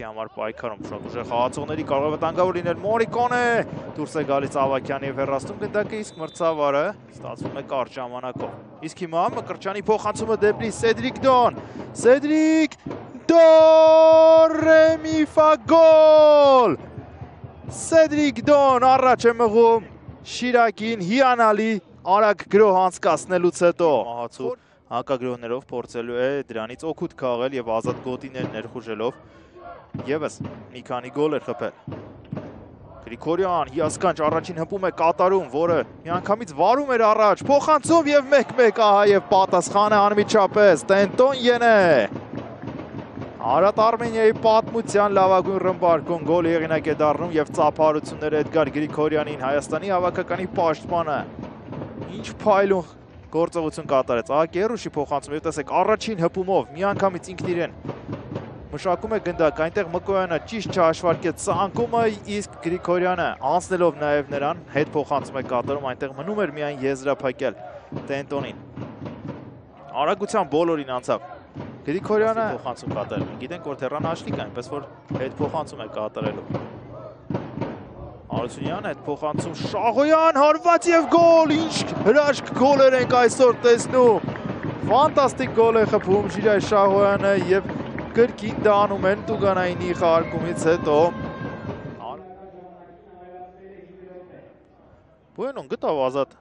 կրակի համար պայքարում շատ ուժեղ խաղացողների կարող է վտանգավոր լինել Մորիկոնե դուրս է գալիս Ավակյանի եւ հեռացնում գնդակը իսկ մրցավարը ստացվում է կարճ ժամանակով իսկ հիմա Մկրտչյանի փոխանցումը դեպի Սեդրիկ Դոն Ռեմիֆա գոլ Սեդրիկ Դոն առաջ է մղում Շիրակին հիանալի արագ գրոհ անցկացնելուց հետո մահացու հակագրոհներով փորձելու է դրանից օգուտ քաղել եւ ազատ գոտիներ ներխուժելով եւս մի քանի գոլ էր խփել Գրիգորյան հիասքանչ առաջին հպում է կատարում որը միանգամից վարում էր առաջ փոխանցում եւ 1-1 ահա եւ պատասխանը անմիջապես Տենտոն Յենե Արարատ Արմենիայի պատմության լավագույն ռմբարկուն գոլ եղինակ է դառնում եւ ծափարությունները Էդգար Գրիգորյանին Հայաստանի հավաքականի պաշտպանը ինչ փայլուն գործողություն կատարեց ահա Կերուշի փոխանցում եւ տեսեք առաջին հպումով միանգամից ինքն իրեն մշակում է գնդակ այնտեղ Մկոյանը ճիշտ չհաշվարկեց ցանկումը իսկ Գրիգորյանը անցնելով նաեւ նրան հետ փոխանցում է կատարում այնտեղ մնում էր միայն եզրափակել Տենտոնին արագության բոլորին անցավ Գրիգորյանը փոխանցում կատարել գիտենք որ Թերան Աշլիկ այնպես որ հետ փոխանցում է կատարելու Արությունյան այդ փոխանցում Շահոյան հարված եւ գոլ ինչ հրաշք գոլեր ենք այսօր տեսնում ֆանտաստիկ գոլ է խփում Ժիրայր Շահոյանը եւ կրկին դանում են Տուգանայինի խաղարկումից հետո Բույնոն գտավ ազատ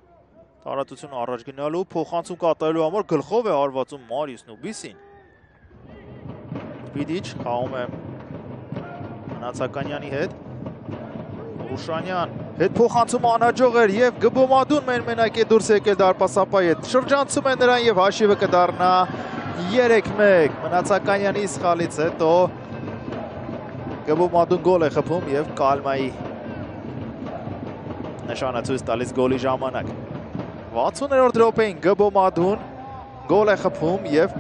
տարածություն առաջ գնալու փոխանցում կատարելու համար գլխով է հարվածում Մարիուս Նուբիսին Պիդիչ խաղում է Մնացականյանի հետ Ռուշանյան հետ փոխանցում անհաջող էր եւ Գբոմադուն մենակ է դուրս եկել դարպասապայի հետ շրջանցում է նրան եւ հաշիվը կդառնա 3-1 Մնացականյանի սխալից հետո Գբոմադուն գոլ է խփում եւ Կալմայի նշանը ցույց տալիս գոլի ժամանակ 60-րդ րոպեին Գբոմադուն գոլ է խփում եւ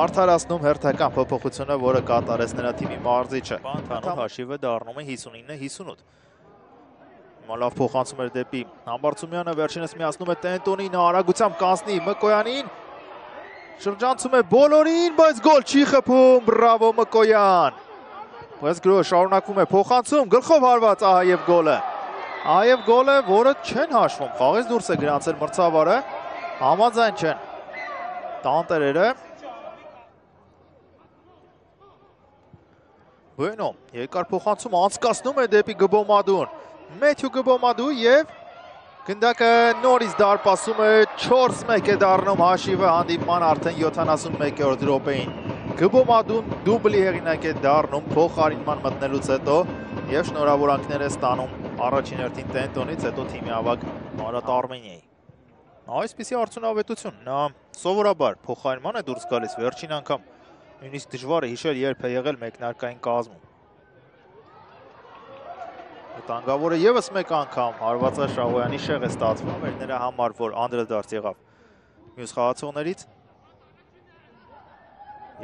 արդարացնում հերթական փոփոխությունը որը կատարեց նրա թիմի մարզիչը Պանթանով հաշիվը դառնում է 59-58 Լավ փոխանցում էր դեպի Համբարձումյանը վերջինս միացնում է Տենտոնին արագությամբ կանցնի Մկոյանին շրջանցում է բոլորին բայց գոլ չի խփում բրավո Մկոյան բայց գրոհը շարունակվում է փոխանցում գլխով հարված ահա եւ գոլը որը չեն հաշվում խաղից դուրս է գնացել մրցավարը համաձայն չեն տանտերերը Բույնո երկար փոխանցում անցկացնում է դեպի Գբոմադուն Մեթյու Գբոմադու եւ գնդակը նորից դարպասում է 4-1 է դառնում հաշիվը հանդիպման արդեն 71-րդ րոպեին Գբոմադուն դուբլի հեղինակ է դառնում փոխարինման մտնելուց հետո եւ շնորհավորանքներ է ստանում առաջին հերթին Տենտոնից հետո թիմի ավագ Արարատ Արմենիայի Այսպիսի արդյունավետություն նա սովորաբար փոխարինման է դուրս գալիս վերջին անգամ նույնիսկ դժվար է հիշել երբ է եղել մեկնարկային կազմում Վտանգավորը եւս մեկ անգամ հարվածա Շահոյանի շեղ է ստացվում էր նրա համար որ անդրադարձ եղավ մյուս խաղացողներից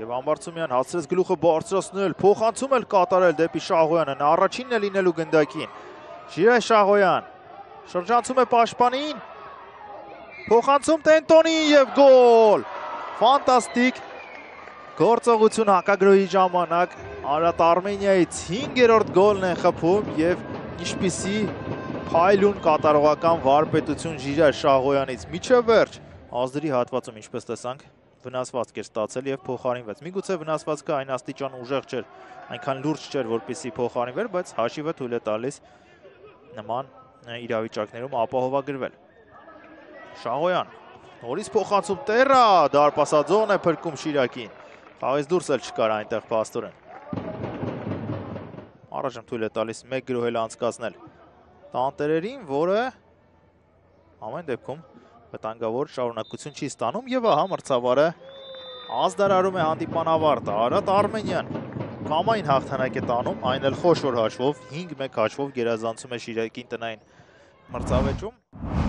եւ Համբարձումյան հացրեց գլուխը բարձրացնել փոխանցում էլ կատարել դեպի Շահոյանը նա առաջինն է լինելու գնդակին Ժիրայր Շահոյան շրջանցում է պաշտպանին փոխանցում Տենտոնին եւ գոլ ֆանտաստիկ Գործողություն հակագրոհի ժամանակ Արարատ Արմենիայից 5-րդ գոլն է խփում եւ ինչպիսի փայլուն կատարողական վարպետություն Ժիրայր Շահոյանից միջև վերջ ազդրի հատվածում ինչպես տեսանք վնասվածք էր ստացել եւ փոխարինվեց միգուցե վնասվածքը այն աստիճան ուժեղ չէր այնքան լուրջ չէր որպեսզի փոխարինվեր բայց հաշիվը թույլ է տալիս նման իրավիճակներում ապահովագրվել Շահոյան նորից փոխանցում Տերա դարպասաձողն է փրկում Շիրակին Խաղից դուրս էլ չկար այնտեղ փաստորեն Առաջում թույլ է տալիս 1 գրոհ էլ անցկացնել տանտերերին, որը ամեն դեպքում վտանգավոր շարունակություն չի ստանում եւ ահա մրցավարը ազդարարում է հանդիպման ավարտը Արարատ Արմենյան կամային հաղթանակ է տանում, այն էլ խոշոր հաշվով 5-1 հաշվով գերազանցում է Շիրակին տնային մրցավեճում